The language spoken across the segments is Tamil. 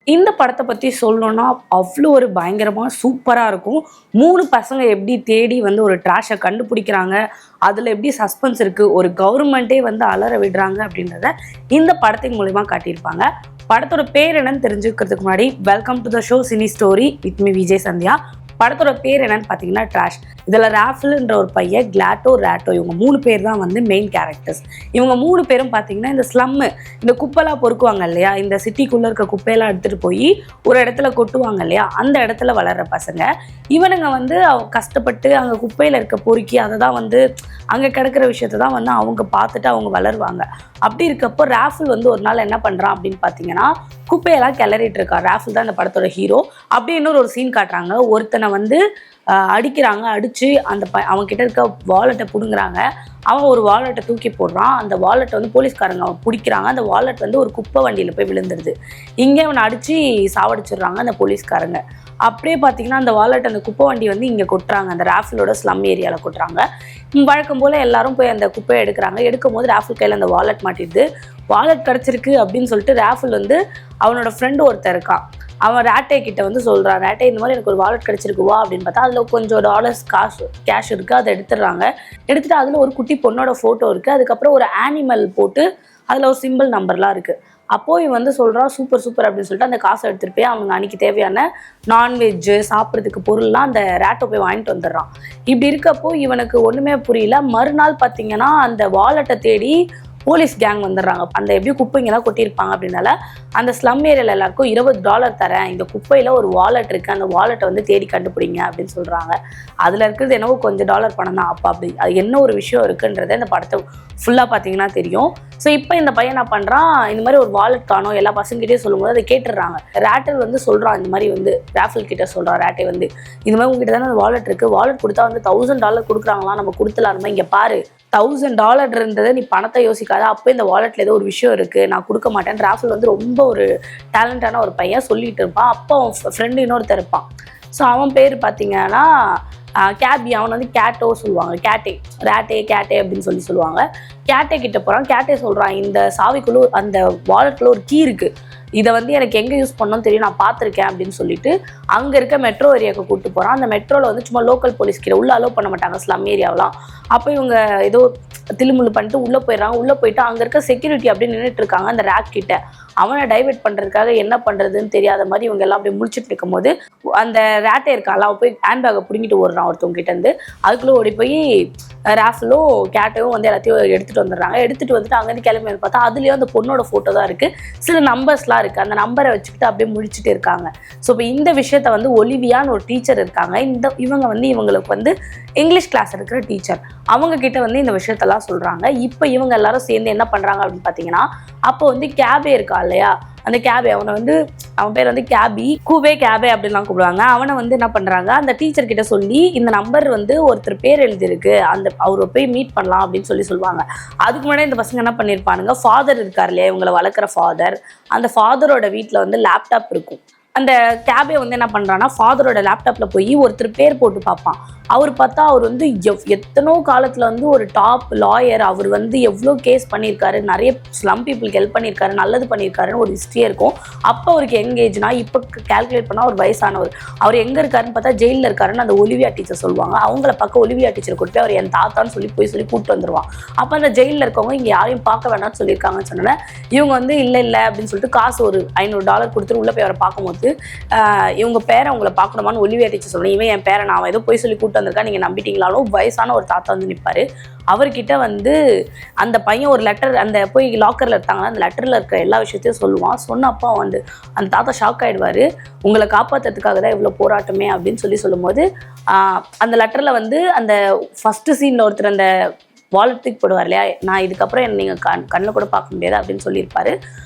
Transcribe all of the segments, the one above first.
இந்த படத்தை பற்றி சொல்லணும்னா அவ்வளோ ஒரு பயங்கரமாக சூப்பராக இருக்கும். 3 பசங்க எப்படி தேடி வந்து ஒரு ட்ராஷை கண்டுபிடிக்கிறாங்க, அதில் எப்படி சஸ்பென்ஸ் இருக்குது, ஒரு கவர்மெண்ட்டே வந்து அலற விடுறாங்க அப்படின்றத இந்த படத்தின் மூலிமா காட்டியிருப்பாங்க. படத்தோட பேர் என்னன்னு தெரிஞ்சுக்கிறதுக்கு முன்னாடி welcome to the show cine story with me Vijay Sandhya. படத்தோட பேர் என்னன்னு பார்த்தீங்கன்னா ட்ராஷ். இதில் ராஃபில்ன்ற ஒரு பையன், கிளாட்டோ, ரேட்டோ, இவங்க 3 பேர் தான் வந்து மெயின் கேரக்டர்ஸ். இவங்க 3 பேரும் பார்த்தீங்கன்னா இந்த ஸ்லம்மு, இந்த குப்பைலாம் பொறுக்குவாங்க இல்லையா, இந்த சிட்டிக்குள்ளே இருக்க குப்பையெல்லாம் எடுத்துகிட்டு போய் ஒரு இடத்துல கொட்டுவாங்க இல்லையா, அந்த இடத்துல வளர்கிற பசங்க. இவனுங்க வந்து கஷ்டப்பட்டு அங்கே குப்பையில் இருக்க பொறுக்கி அதை தான் வந்து அங்கே கிடக்கிற விஷயத்தை தான் வந்து அவங்க பார்த்துட்டு அவங்க வளருவாங்க. அப்படி இருக்கப்போ ராஃபில் வந்து ஒரு நாள் என்ன பண்ணுறான் அப்படின்னு பார்த்தீங்கன்னா, குப்பையெல்லாம் கிளறிட்டு இருக்கான். ராஃபில் தான் இந்த படத்தோட ஹீரோ. அப்படி இன்னொரு ஒரு சீன் காட்டுறாங்க. ஒருத்தனை வந்து அடிக்கிறாங்க. அடித்து அந்த அவன்கிட்ட இருக்க வாலெட்டை பிடுங்குறாங்க. அவன் ஒரு வாலெட்டை தூக்கி போடுறான். அந்த வாலெட்டை வந்து போலீஸ்காரங்க பிடிக்கிறாங்க. அந்த வாலெட் வந்து ஒரு குப்பை வண்டியில் போய் விழுந்துருது. இங்கே அவனை அடித்து சாவடிச்சிடுறாங்க அந்த போலீஸ்காரங்க. அப்படியே பார்த்தீங்கன்னா அந்த வாலெட், அந்த குப்பை வண்டி வந்து இங்கே கொட்டுறாங்க, அந்த ராஃபிலோட ஸ்லம் ஏரியாவில் கொட்டுறாங்க. வழக்கம் போல் எல்லாரும் போய் அந்த குப்பையை எடுக்கிறாங்க. எடுக்கும் போது ராஃபில் கையில் அந்த வாலெட் மாட்டிடுது. வாலெட் கிடச்சிருக்கு அப்படின்னு சொல்லிட்டு ராஃபில் வந்து அவனோட ஃப்ரெண்டு ஒருத்தர் இருக்கான், அவன் ரேட்டே கிட்ட வந்து சொல்கிறான், ரேட்டே இந்த மாதிரி எனக்கு ஒரு வாலெட் கிடச்சிருக்கு வா அப்படின்னு பார்த்தா அதில் கொஞ்சம் டாலர்ஸ் கேஷ் இருக்குது. அதை எடுத்துடுறாங்க. எடுத்துகிட்டு அதில் ஒரு குட்டி பொண்ணோட ஃபோட்டோ இருக்குது. அதுக்கப்புறம் ஒரு ஆனிமல் போட்டு அதில் ஒரு சிம்பிள் நம்பர்லாம் இருக்குது. அப்போது இவன் வந்து சொல்கிறான் சூப்பர் சூப்பர் அப்படின்னு சொல்லிட்டு அந்த காசை எடுத்துகிட்டு போய் அவங்க அன்றைக்கி தேவையான நான்வெஜ்ஜு சாப்பிட்றதுக்கு பொருள்லாம் அந்த ரேட்டை போய் வாங்கிட்டு வந்துடுறான். இப்படி இருக்கப்போ இவனுக்கு ஒன்றுமே புரியல. மறுநாள் பார்த்திங்கன்னா அந்த வாலெட்டை தேடி போலீஸ் கேங் வந்துடுறாங்க. அந்த எப்படி குப்பைங்கெல்லாம் கொட்டியிருப்பாங்க அப்படின்னால அந்த ஸ்லம் ஏரியாவில் எல்லாருக்கும் $20 தரேன், இந்த குப்பையில் ஒரு வாலெட் இருக்குது, அந்த வாலெட்டை வந்து தேடி கண்டுபிடிங்க அப்படின்னு சொல்கிறாங்க. அதில் இருக்கிறது என்னவோ கொஞ்சம் டாலர் பணம் தான். அப்போ அப்படி அது என்ன ஒரு விஷயம் இருக்குன்றதை இந்த படத்தை ஃபுல்லாக பார்த்தீங்கன்னா தெரியும். ஸோ இப்போ இந்த பையன் என்ன பண்ணுறான், இந்த மாதிரி ஒரு வாலெட் காணும் எல்லா பசங்கிட்டே சொல்லும்போது அதை கேட்டுடுறாங்க. ரேட்டர் வந்து சொல்கிறான், இந்த மாதிரி வந்து ராஃபில் கிட்ட சொல்கிறான், ரேட்டை வந்து இந்த மாதிரி உங்ககிட்ட தானே வாலெட் இருக்குது, வாலெட் கொடுத்தா வந்து $1000 கொடுக்குறாங்களாம், நம்ம கொடுத்துலாருமா, இங்கே பாரு $1000 இருந்ததை நீ பணத்தை யோசிக்காத, அப்போ இந்த வாலெட்டில் ஏதோ ஒரு விஷயம் இருக்குது, நான் கொடுக்க மாட்டேன். ராஃபில் வந்து ரொம்ப ஒரு டேலண்டான ஒரு பையன் சொல்லிகிட்டு இருப்பான். அப்போ அவன் ஃப்ரெண்டு இன்னொருத்தர் இருப்பான். ஸோ அவன் பேர் பார்த்தீங்கன்னா கேபி. அவன் வந்து கேட்டோ சொல்லுவாங்க, ரேட்டே கேட்டே அப்படின்னு சொல்லுவாங்க. கேட்டே கிட்ட போகிறான். கேட்டே சொல்கிறான், இந்த சாவிக்குள்ளே அந்த வாலெட்டில் ஒரு கீ இருக்குது, இதை வந்து எனக்கு எங்கே யூஸ் பண்ணணும்னு தெரியும், நான் பார்த்துருக்கேன் அப்படின்னு சொல்லிட்டு அங்கே இருக்க மெட்ரோ ஏரியாவுக்கு கூப்பிட்டு போகிறான். அந்த மெட்ரோவில் வந்து சும்மா லோக்கல் போலீஸ் கிட்ட உள்ளே அலோவ் பண்ண மாட்டாங்க ஸ்லம் ஏரியாவெலாம். அப்போ இவங்க ஏதோ தில்லுமுள்ளு பண்ணிட்டு உள்ளே போயிடுறாங்க. உள்ளே போயிட்டு அங்கே இருக்க செக்யூரிட்டி அப்படியே நின்றுட்டு இருக்காங்க அந்த ரேக் கிட்ட. அவனை டைவெர்ட் பண்ணுறதுக்காக என்ன பண்ணுறதுன்னு தெரியாத மாதிரி இவங்க எல்லாம் அப்படியே முடிச்சுட்டு இருக்கும்போது அந்த ரேட்டே இருக்காள், அவன் போய் ஹேண்ட்பேக்கை பிடிங்கிட்டு ஓடுறான் ஒருத்தவங்க கிட்டேருந்து. அதுக்குள்ளே ஓடி போய் ராஃபிலோ கேட்டையும் வந்து எல்லாத்தையும் எடுத்துகிட்டு வந்துடுறாங்க. எடுத்துகிட்டு வந்துட்டு அங்கேருந்து கிளம்பி வந்து பார்த்தா அதுலேயும் அந்த பொண்ணோட ஃபோட்டோ தான் இருக்குது, சில நம்பர்ஸ்லாம் இருக்குது. அந்த நம்பரை வச்சுக்கிட்டு அப்படியே முடிச்சுட்டு இருக்காங்க. ஸோ இப்போ இந்த விஷயத்த வந்து ஒலிவியான்னு ஒரு டீச்சர் இருக்காங்க. இவங்க வந்து இவங்களுக்கு வந்து இங்கிலீஷ் கிளாஸ் இருக்கிற டீச்சர், அவங்க கிட்ட வந்து இந்த விஷயத்தெல்லாம் சொல்கிறாங்க. இப்போ இவங்க எல்லாரும் சேர்ந்து என்ன பண்ணுறாங்க அப்படின்னு பார்த்தீங்கன்னா, அப்போ வந்து கேபே இருக்கா இல்லையா, அந்த கேபே, அவன் பேர் வந்து கேபே அப்படின்லாம் கூப்பிடுவாங்க. அவனை வந்து என்ன பண்ணுறாங்க, அந்த டீச்சர் கிட்ட சொல்லி இந்த நம்பர் வந்து ஒருத்தர் பேர் எழுதிருக்கு, அவரை போய் மீட் பண்ணலாம் அப்படின்னு சொல்லுவாங்க. அதுக்கு முன்னாடி இந்த பசங்க என்ன பண்ணியிருப்பானுங்க, ஃபாதர் இருக்கார் இல்லையா, இவங்களை வளர்க்குற ஃபாதர், அந்த ஃபாதரோட வீட்டில் வந்து லேப்டாப் இருக்கும். அந்த கேபே வந்து என்ன பண்ணுறான்னா ஃபாதரோட லேப்டாப்பில் போய் ஒருத்தர் பேர் போட்டு பார்ப்பான். அவர் பார்த்தா அவர் வந்து எத்தனோ காலத்தில் வந்து ஒரு டாப் லாயர், அவர் வந்து எவ்வளோ கேஸ் பண்ணியிருக்காரு, நிறைய ஸ்லம் பீப்புளுக்கு ஹெல்ப் பண்ணியிருக்காரு, நல்லது பண்ணியிருக்காருன்னு ஒரு ஹிஸ்ட்ரியே இருக்கும். அப்போ அவருக்கு எங்கேஜ்னா இப்போ கேல்குலேட் பண்ணால் ஒரு வயசானவர். அவர் எங்கே இருக்காருன்னு பார்த்தா ஜெயிலில் இருக்காருன்னு அந்த ஒலிவியா டீச்சர் சொல்லுவாங்க. அவங்கள பக்கம் ஒலிவியா டீச்சர் கூட்டு போய் அவர் என் தாத்தான்னு சொல்லி கூப்பிட்டு வந்துடுவான். அப்போ அந்த ஜெயிலில் இருக்கவங்க இங்கே யாரையும் பார்க்க வேணாம்னு சொல்லியிருக்காங்கன்னு சொன்னோன்னே இவங்க வந்து இல்லை அப்படின்னு சொல்லிட்டு காசு ஒரு $500 கொடுத்துட்டு உள்ளே போய் அவரை பார்க்கும்போது இவங்க பேரை உங்களை பார்க்கணுமான்னு ஒலிவியா டீச்சர் சொல்லணும். இவன் என் பேரை நான் ஏதோ போய் சொல்லி கூப்பிட்டு வந்திருக்கா, நீங்கள் நம்பிட்டீங்களாலும் வயசான ஒரு தாத்தா வந்து நிற்பார். அவர்கிட்ட வந்து அந்த பையன் ஒரு லெட்டர், அந்த போய் லாக்கரில் இருக்காங்கன்னா அந்த லெட்டரில் இருக்கிற எல்லா விஷயத்தையும் சொல்லுவான். சொன்னப்போ வந்து அந்த தாத்தா ஷாக் ஆகிடுவார், உங்களை காப்பாற்றுறதுக்காக தான் இவ்வளோ போராட்டமே அப்படின்னு சொல்லும்போது அந்த லெட்டரில் வந்து அந்த ஃபஸ்ட்டு சீனில் ஒருத்தர் அந்த வாலெட்டுக்கு போடுவார் இல்லையா, நான் இதுக்கப்புறம் நீங்கள் கண்ணில் கூட பார்க்க முடியாது அப்படின்னு சொல்லியிருப்பார்.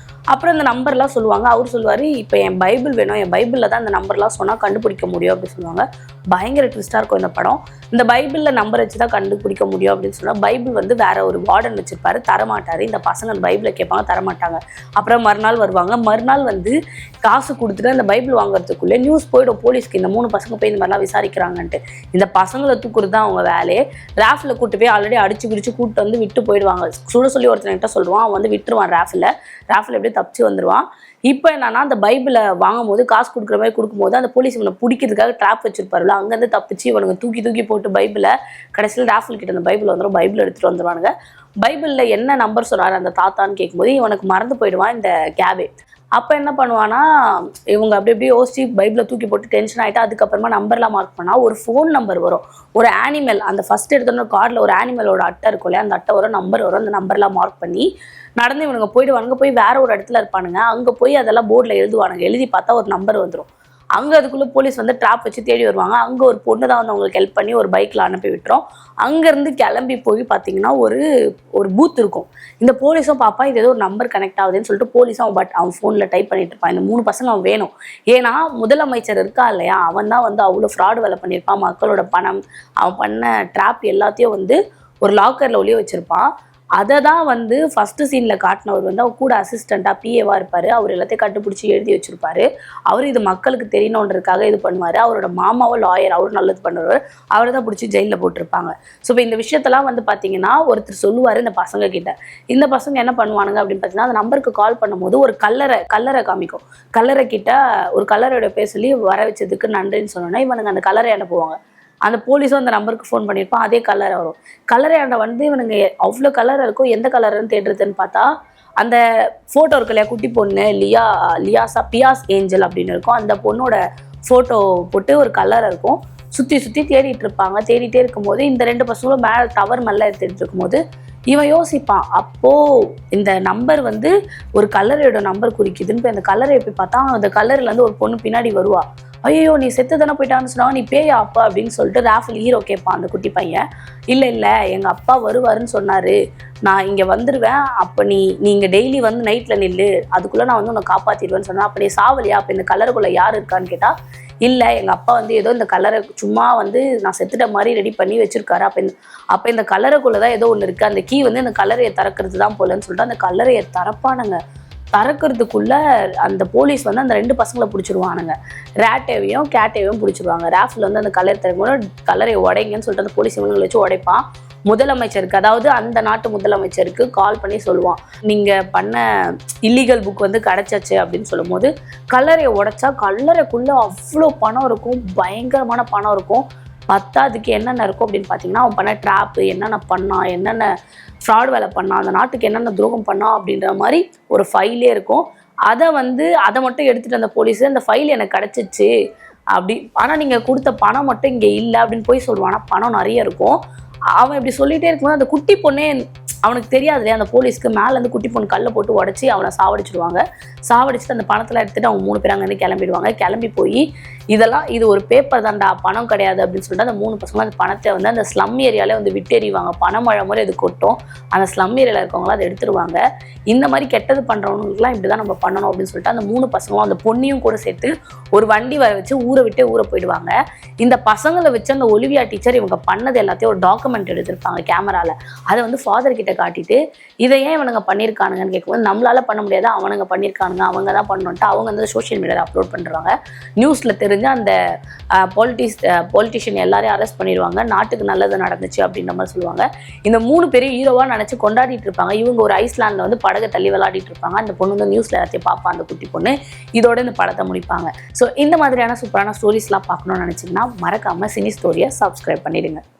அப்புறம் அந்த நம்பர்லாம் சொல்லுவாங்க. அவர் சொல்லுவார், இப்போ என் பைபிள் வேணும், என் பைபிளில் தான் அந்த நம்பர்லாம் சொன்னால் கண்டுபிடிக்க முடியும் அப்படின்னு சொல்லுவாங்க. பயங்கர ட்விஸ்டாக இருக்கும் இந்த படம். இந்த பைபிளில் நம்பர் வச்சு தான் கண்டுபிடிக்க முடியும் அப்படின்னு சொன்னால் பைபிள் வந்து வேற ஒரு வார்டன் வச்சுருப்பாரு, தரமாட்டார். இந்த பசங்க அந்த பைபிளை கேட்பாங்க, தரமாட்டாங்க. அப்புறம் மறுநாள் வருவாங்க. மறுநாள் வந்து காசு கொடுத்துட்டு அந்த பைபிள் வாங்குறதுக்குள்ளே நியூஸ் போய்டும் போலீஸ்க்கு, இந்த 3 பசங்க போய் இந்த மாதிரிலாம் விசாரிக்கிறாங்கன்ட்டு. இந்த பசங்களை தூக்குறது தான் அவங்க வேலையே. ராஃபில் கூட்டு போய் ஆல்ரெடி அடிச்சு பிடிச்சி கூப்பிட்டு வந்து விட்டு போயிடுவாங்க. சுட சொல்லி ஒருத்தன்கிட்ட சொல்லுவான், அவன் வந்து விட்டுருவான் ராஃபில் எப்படி தப்பிச்சு வந்துடுவான். இப்போ என்னன்னா அந்த பைபிளை வாங்கும் போது காசு கொடுக்குற மாதிரி கொடுக்கும்போது அந்த போலீஸ் இவனை பிடிக்கிறதுக்காக ட்ராப் வச்சிருப்பாருல, அங்கேருந்து தப்பிச்சு இவனுங்க தூக்கி தூக்கி போட்டு பைபிளை கடைசியில் ராஃபல் கிட்ட அந்த பைபிள் வந்துடும். பைபிள் எடுத்துகிட்டு வந்துடுவானுங்க. பைபிளில் என்ன நம்பர் சொன்னார் அந்த தாத்தான்னு கேட்கும்போது இவனுக்கு மறந்து போயிடுவான் இந்த கேபே. அப்போ என்ன பண்ணுவான்னா இவங்க அப்படி இப்படி யோசிச்சு பைபிளை தூக்கி போட்டு டென்ஷன் ஆகிட்டு அதுக்கப்புறமா நம்பர்லாம் மார்க் பண்ணால் ஒரு ஃபோன் நம்பர் வரும், ஒரு ஆனிமல். அந்த ஃபஸ்ட் எடுத்தோன்னா கார்டில் ஒரு ஆனிமலோட அட்டை இருக்கும் இல்லையா, அந்த அட்டை வரும், நம்பர் வரும். அந்த நம்பர்லாம் மார்க் பண்ணி நடந்து இவனுங்க போயிடுவானுங்க. போய் வேற ஒரு இடத்துல இருப்பானுங்க. அங்கே போய் அதெல்லாம் போர்டில் எழுதுவானுங்க. எழுதி பார்த்தா ஒரு நம்பர் வந்துடும். அங்கே அதுக்குள்ளே போலீஸ் வந்து ட்ராப் வச்சு தேடி வருவாங்க. அங்கே ஒரு பொண்ணு தான் வந்து அவங்களுக்கு ஹெல்ப் பண்ணி ஒரு பைக்கில் அனுப்பி விட்டுரும். அங்கேருந்து கிளம்பி போய் பார்த்தீங்கன்னா ஒரு பூத் இருக்கும். இந்த போலீஸும் பாப்பா இது ஏதோ ஒரு நம்பர் கனெக்ட் ஆகுதுன்னு சொல்லிட்டு போலீஸும் அவன் ஃபோனில் டைப் பண்ணிட்டு இருப்பான். இந்த 3 பசங்க அவன் வேணும். ஏன்னா முதலமைச்சர் இருக்கா இல்லையா, அவன் தான் வந்து அவ்வளோ ஃப்ராடு வேலை பண்ணியிருப்பான். மக்களோட பணம், அவன் பண்ண ட்ராப் எல்லாத்தையும் வந்து ஒரு லாக்கரில் ஒளிய வச்சுருப்பான். அதை தான் வந்து ஃபஸ்ட்டு சீனில் காட்டினவர் வந்து அவர் கூட அசிஸ்டண்ட்டாக பிஏவாக இருப்பார். அவர் எல்லாத்தையும் கண்டுபிடிச்சி எழுதி வச்சுருப்பாரு. அவர் இது மக்களுக்கு தெரியணுன்றதுக்காக இது பண்ணுவார். அவரோட மாமாவும் லாயர், அவரும் நல்லது பண்ணுவார். அவரை தான் பிடிச்சி ஜெயிலில் போட்டிருப்பாங்க. ஸோ இப்போ இந்த விஷயத்தெல்லாம் வந்து பார்த்தீங்கன்னா ஒருத்தர் சொல்லுவார் இந்த பசங்க கிட்ட. இந்த பசங்க என்ன பண்ணுவானுங்க அப்படின்னு பார்த்தீங்கன்னா அந்த நம்பருக்கு கால் பண்ணும்போது ஒரு கல்லறை காமிக்கும். கல்லறை கிட்ட ஒரு கல்லறையோட பேர் சொல்லி வர வச்சதுக்கு நன்றின்னு சொன்னோன்னா இவனுங்க அந்த கல்லறை அனுப்புவாங்க. அந்த போலீஸும் அந்த நம்பருக்கு ஃபோன் பண்ணியிருப்பான். அதே கலரை வரும். கலரையாண்ட வந்து இவனுங்க அவ்வளோ கலர் இருக்கும். எந்த கலருன்னு தேடுறதுன்னு பார்த்தா அந்த ஃபோட்டோ இருக்கு இல்லையா, குட்டி பொண்ணு பியாஸ் ஏஞ்சல் அப்படின்னு இருக்கும். அந்த பொண்ணோட ஃபோட்டோ போட்டு ஒரு கலர் இருக்கும். சுற்றி சுற்றி தேடிட்டு இருப்பாங்க. தேடிட்டே இருக்கும்போது இந்த 2 பசங்களும் மேலே டவர் மேலே எடுத்துகிட்டு இருக்கும்போது இவன் யோசிப்பான். அப்போது இந்த நம்பர் வந்து ஒரு கலரோட நம்பர் குறிக்குதுன்னு போய் அந்த கலரை எப்படி பார்த்தா அந்த கலர்லேருந்து ஒரு பொண்ணு பின்னாடி வருவா. ஐயோ நீ செத்து தானே போயிட்டான்னு சொன்னா, நீ பேயா அப்பா அப்படின்னு சொல்லிட்டு ராஃபல் ஹீரோ கேட்பான் அந்த குட்டி பையன். இல்லை எங்கள் அப்பா வருவாருன்னு சொன்னார், நான் இங்கே வந்துடுவேன், அப்போ நீங்கள் டெய்லி வந்து நைட்டில் நில்லு, அதுக்குள்ளே நான் வந்து உன்னை காப்பாற்றிடுவேன்னு சொன்னேன். அப்போ நீ சாவலியா, அப்போ இந்த கலருக்குள்ளே யார் இருக்கான்னு கேட்டால் இல்லை எங்கள் அப்பா வந்து ஏதோ இந்த கலரை சும்மா வந்து நான் செத்துட்ட மாதிரி ரெடி பண்ணி வச்சுருக்காரு. அப்போ இந்த கலருக்குள்ளே தான் ஏதோ ஒன்று இருக்குது, அந்த கீ வந்து இந்த கலரையை திறக்கிறது தான் போலன்னு சொல்லிட்டு அந்த கலரையை திறப்பானுங்க. திறக்கிறதுக்குள்ள அந்த போலீஸ் வந்து அந்த 2 பசங்களை பிடிச்சிருவானுங்க. ரேட்டேவையும் கேட்டேவையும் பிடிச்சிருவாங்க. ராஃபில் வந்து அந்த கலர் திறக்கும்போது கலரை உடைங்கன்னு சொல்லிட்டு அந்த போலீஸ் இவங்களை வச்சு உடைப்பான். முதலமைச்சருக்கு, அதாவது அந்த நாட்டு முதலமைச்சருக்கு கால் பண்ணி சொல்லுவான், நீங்கள் பண்ண இல்லீகல் புக் வந்து கிடச்சாச்சு அப்படின்னு சொல்லும் போது கல்லறையை உடைச்சா கல்லறைக்குள்ளே அவ்வளோ பணம் இருக்கும், பயங்கரமான பணம் இருக்கும். பத்தாதுக்கு என்னென்ன இருக்கும் அப்படின்னு பார்த்தீங்கன்னா அவன் பண்ண ட்ராப்பு, என்னென்ன பண்ணான், என்னென்ன ஃப்ராட் வேலை பண்ணான், அந்த நாட்டுக்கு என்னென்ன துரோகம் பண்ணான் அப்படின்ற மாதிரி ஒரு ஃபைலே இருக்கும். அதை மட்டும் எடுத்துகிட்டு அந்த போலீஸு அந்த ஃபைல் எனக்கு கிடச்சிச்சு அப்படி, ஆனால் நீங்கள் கொடுத்த பணம் மட்டும் இங்கே இல்லை அப்படின்னு போய் சொல்லுவான். ஆனால் பணம் நிறைய இருக்கும். அவன் இப்படி சொல்லிகிட்டே இருக்கும்போது அந்த குட்டி பொண்ணே அவனுக்கு தெரியாது இல்லையா, அந்த போலீஸ்க்கு மேலேருந்து குட்டி பொண்ணு கல்லை போட்டு உடச்சி அவனை சாவடிச்சிடுவாங்க. சாவடிச்சுட்டு அந்த பணத்தில் எடுத்துகிட்டு அவங்க 3 பேர் அங்கேருந்து கிளம்பிடுவாங்க. கிளம்பி போய் இது ஒரு பேப்பர் தான்டா, பணம் கிடையாது அப்படின்னு சொல்லிட்டு அந்த 3 பசங்களும் அந்த பணத்தை வந்து அந்த ஸ்லம் ஏரியாலே வந்து விட்டெறிவாங்க. பணமழை மாதிரி அது கொட்டும். அந்த ஸ்லம் ஏரியாவில் இருக்கவங்களாம் அதை எடுத்துருவாங்க. இந்த மாதிரி கெட்டது பண்ணுறவங்களுக்குலாம் இப்படி தான் நம்ம பண்ணணும் அப்படின்னு சொல்லிட்டு அந்த 3 பசங்களும் அந்த பொண்ணையும் கூட சேர்த்து ஒரு வண்டி வர வச்சு ஊரை போயிடுவாங்க. இந்த பசங்களை வச்சு அந்த ஒலிவியா டீச்சர் இவங்க பண்ணது எல்லாத்தையும் ஒரு டாக்குமெண்ட் எடுத்திருப்பாங்க கேமராவில். அதை வந்து ஃபாதர் கிட்ட காட்டிட்டு இதை ஏன் இவனுங்க பண்ணியிருக்கானுங்கன்னு கேட்கும்போது நம்மளால பண்ண முடியாது, அவனுங்க பண்ணியிருக்கானுங்க, அவங்க தான் பண்ணணுன்ட்டு அவங்க வந்து சோஷியல் மீடியாவில் அப்லோட் பண்ணுறாங்க. நியூஸில் தெரிஞ்சு அந்த பொலிட்டிஷியன் எல்லாரையும் அரெஸ்ட் பண்ணிடுவாங்க. நாட்டுக்கு நல்லது நடந்துச்சு அப்படின்ற மாதிரி சொல்லுவாங்க. இந்த 3 பேரும் ஹீரோவாக நினச்சி கொண்டாடிட்டு இருப்பாங்க. இவங்க ஒரு ஐஸ்லாண்டில் வந்து படகை தள்ளி விளையாடிட்டு இருப்பாங்க. அந்த பொண்ணு வந்து நியூஸில் எல்லாத்தையும் பார்ப்பா, அந்த குட்டி பொண்ணு. இதோட இந்த படத்தை முடிப்பாங்க. ஸோ இந்த மாதிரியான சூப்பரான ஸ்டோரிஸ்லாம் பார்க்கணும்னு நினச்சிங்கன்னா மறக்காமல் சினி ஸ்டோரியை சப்ஸ்கிரைப் பண்ணிடுங்க.